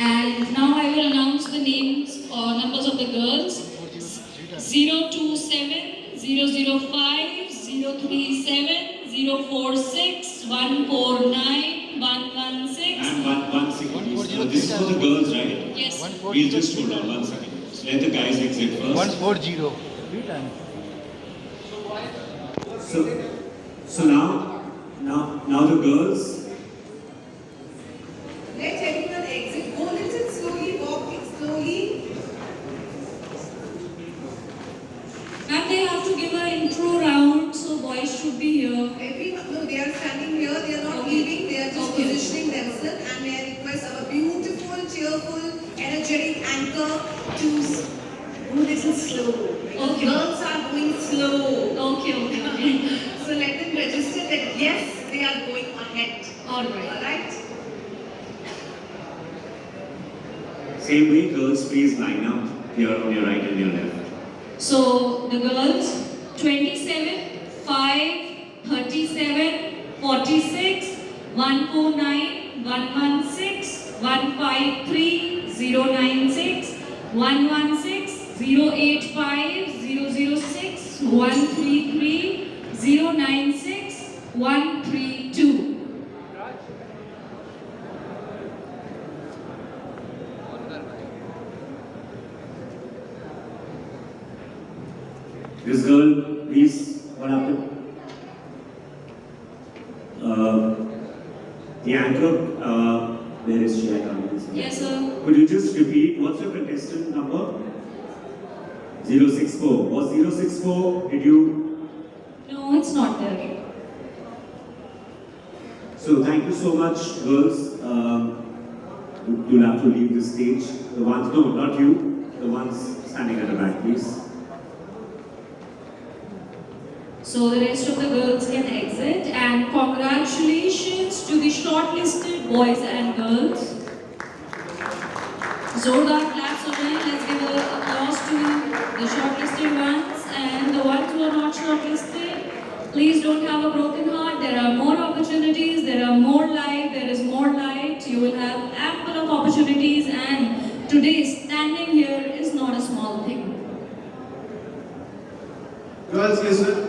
And now I will announce the names or numbers of the girls. 027, 005, 037, 046, 149, 116. And one second, please. This is for the girls, right? Yes. We'll just hold on 1 second. Let the guys exit first. 140. So now the girls. Let everyone exit. Go little slowly, walking slowly. And they have to give an intro round, so boys should be here. Everyone, no, they are standing here. They are not leaving. They are just positioning themselves. And may I request our beautiful, cheerful, energetic anchor to go little slow. Okay. Girls are going slow. Okay. So let them register that yes, they are going ahead. All right. Alright? Same way, girls, please line up here on your right and your left. So the girls 27, 5, 37, 46, 149, 116, 153, 096, 116, 085, 006, 133, 096, 132. This girl, please, what happened? The anchor, where is she? I can't see. Yes, sir. Could you just repeat, what's your contestant number? 064. Was 064, did you? No, it's not there. So thank you so much, girls. You'll have to leave the stage. The ones, no, not you. The ones standing at the back, please. So the rest of the girls can exit, and congratulations to the shortlisted boys and girls. Zordar claps again. Let's give an applause to the shortlisted ones, and the ones who are not shortlisted. Please don't have a broken heart. There are more opportunities. There are more light. There is more light. You will have ample of opportunities, and today standing here is not a small thing. Girls, listen.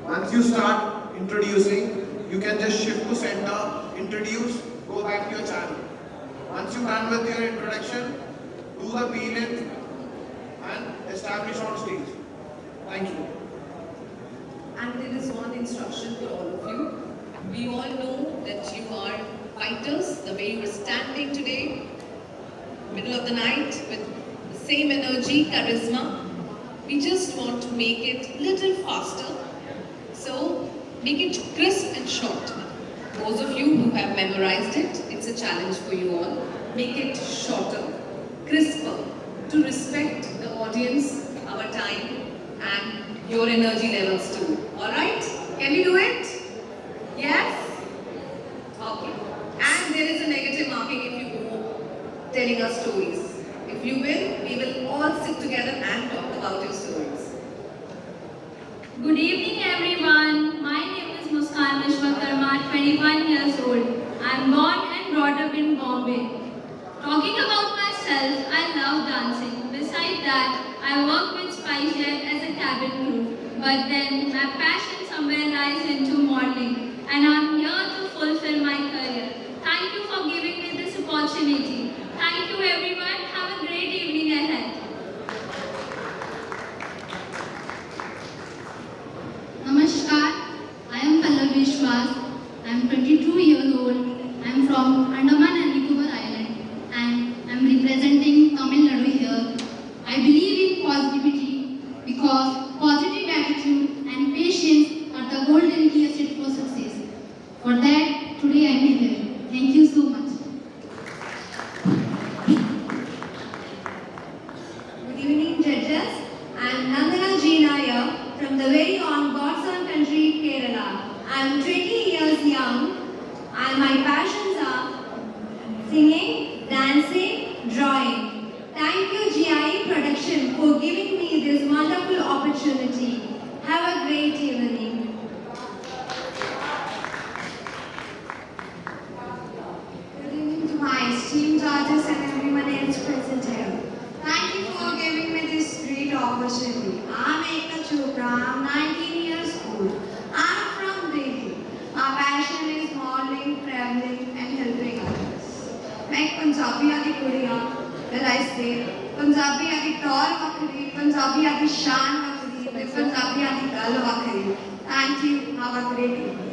Once you start introducing, you can just shift to center, introduce, go back to your channel. Once you're done with your introduction, do the peel-in and establish on stage. Thank you. And there is one instruction for all of you. We all know that you are fighters, the way you are standing today, middle of the night, with the same energy, charisma. We just want to make it little faster. So, make it crisp and short. Those of you who have memorized it, it's a challenge for you all. Make it shorter, crisper, to respect the audience, our time, and your energy levels too. Alright? Can we do it? Yes? Okay. And there is a negative marking if you go telling us stories. If you will, we will all sit together and talk about your stories. Good evening everyone. My name is Muskan Vishwakarma, 21 years old. I am born and brought up in Bombay. Talking about myself, I love dancing. Besides that, I work with SpiceJet as a cabin crew. But then my passion somewhere lies into modeling, and I'm here to fulfill my career. Thank you for giving me this opportunity. Thank you everyone. Have a great evening ahead. Namaskar, I am Pallavi Vishwas. I am 22 years old. I am from Andaman and Nicobar Island, and I am representing Tamil Nadu here. I believe in positivity because positive attitude and patience are the golden key asset for success. For that, today I am here. Thank you so much. Good evening, judges. I am Nandana G. Nair from the very own God's own country, Kerala. I am 20 years young, and my passions are singing, dancing, drawing. Thank you, GIE Production, for giving me this wonderful opportunity. Have a great evening. judges and everyone else present here. Thank you for giving me this great opportunity. I'm Ekta Chopra. I'm 19 years old. I'm from Delhi. My passion is modeling, traveling and helping others. मैं एक पंजाबी आदि कुड़िया when I say Punjabi आदि toll वखरी, Punjabi आदि शान वखरी, ते पंजाबी आदि गल वखरी. Thank you. Have a great evening.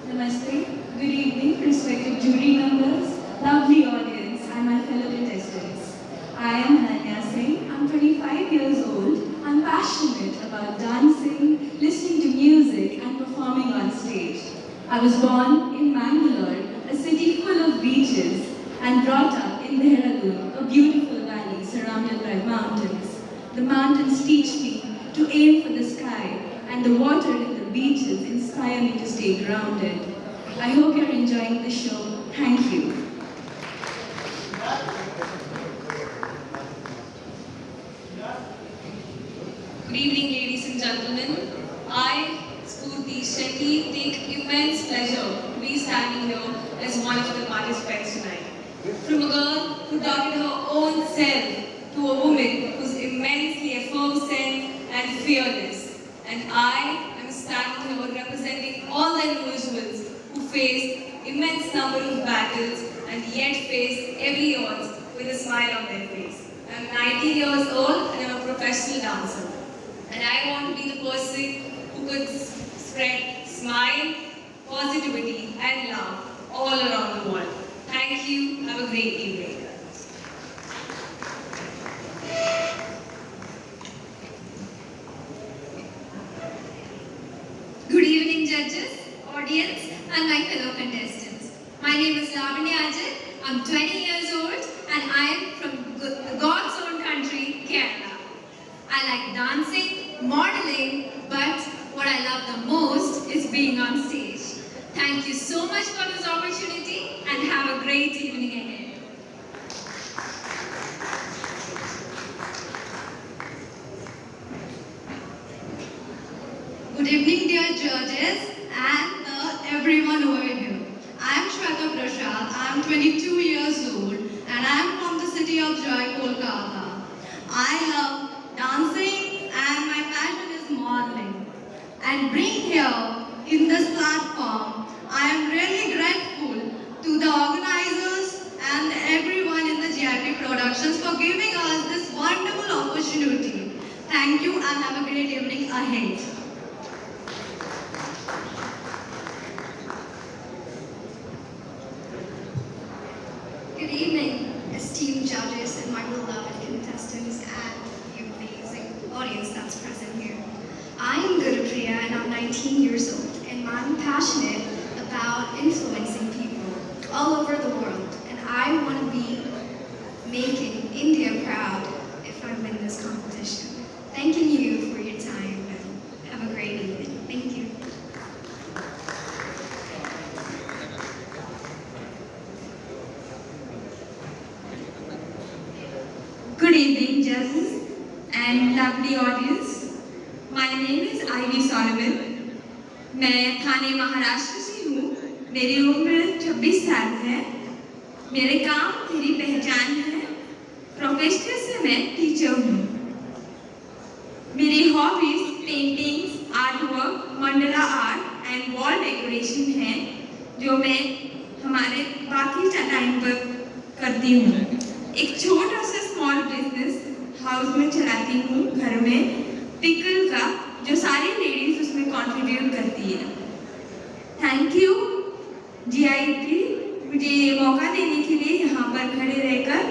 Namaste. Good evening, respected jury members, lovely audience, and my fellow contestants. I am Hananya Singh. I'm 25 years old. I'm passionate about dancing, listening to music, and performing on stage. I was born in Mangalore, a city full of beaches, and brought up in Dehradun, a beautiful valley surrounded by mountains. The mountains teach me to aim for the sky, and the water in the beaches inspire me to stay grounded. I hope you're enjoying the show. Thank you. Good evening, ladies and gentlemen. I, Spurti Shetty, take immense pleasure to be standing here as one of the participants tonight. From a girl who doubted her own self to a woman who's immensely effervescent and fearless. And I am standing here representing all the individuals who faced immense number of battles and yet faced every odds with a smile on their face. I'm 19 years old and I'm a professional dancer. And I want to be the person who could spread smile, positivity and love all around the world. Thank you. Have a great evening. Good evening, judges, audience, and my fellow contestants. My name is Lavanya Ajit. I'm 20 years old, and I am from God's own country, Kerala. I like dancing, modeling, but what I love the most is being on stage. Thank you so much for this opportunity, and have a great evening ahead. Good evening, dear judges and everyone over here. I am Shweta Prasad. I am 22 years old and I am from the city of Joy, Kolkata. I love dancing and my passion is modeling. And being here in this platform, I am really grateful to the organizers and everyone in the GIP Productions for giving us this wonderful opportunity. Thank you and have a great evening ahead. Good evening, esteemed judges and my beloved contestants and the amazing audience that's present here. I am Gurupriya and I'm 19 years old and I'm passionate about influencing people all over the world and I want to be making India proud if I win this competition. Thanking you for your time and have a great evening. Thank you. Good evening, judges and lovely audience. My name is Ivy Solomon. मैं थाने महाराष्ट्र से हूँ. मेरी उम्र 26 साल है. मेरे काम मेरी पहचान है. प्रोफेशनल से मैं टीचर हूँ. मेरी hobbies paintings, art work, Mandla art and wall decoration है जो मैं हमारे बाकी टाइम पर करती हूँ. एक छोटा सा स्मॉल बिजनेस हाउस में चलाती हूँ घर में, पिकल का, जो सारी लेडीज उसमें कंट्रीब्यूट करती है. थैंक यू जीआईपी मुझे ये मौका देने के लिए, यहाँ पर खड़े रहकर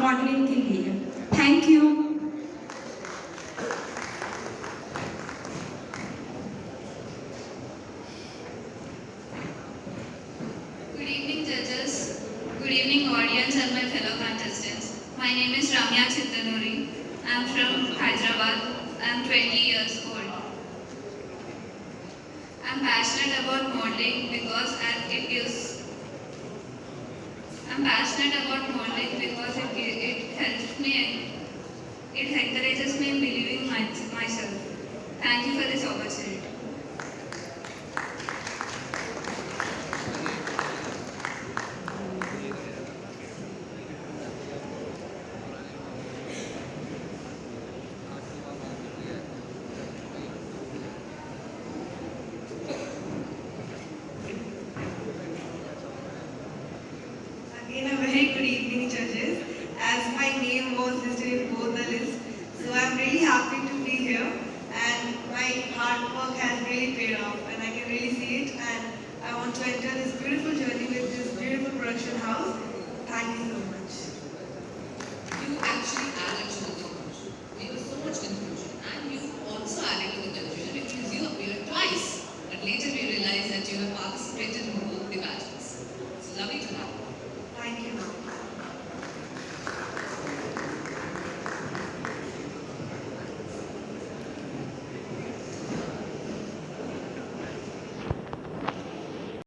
मॉडलिंग के लिए. Thank you. Good evening, judges. Good evening, audience and my fellow contestants. My name is Ramya Chittanuri. I am from Hyderabad. I am 20 years old. I am passionate about modeling because it helps me, it encourages me in believing myself. Thank you for this opportunity. was listed in both the lists. So I'm really happy to be here, and my hard work has really paid off, and I can really see it. And I want to enter this beautiful journey with this beautiful production house. Thank you so much. You actually added to the thought. We were so much confused.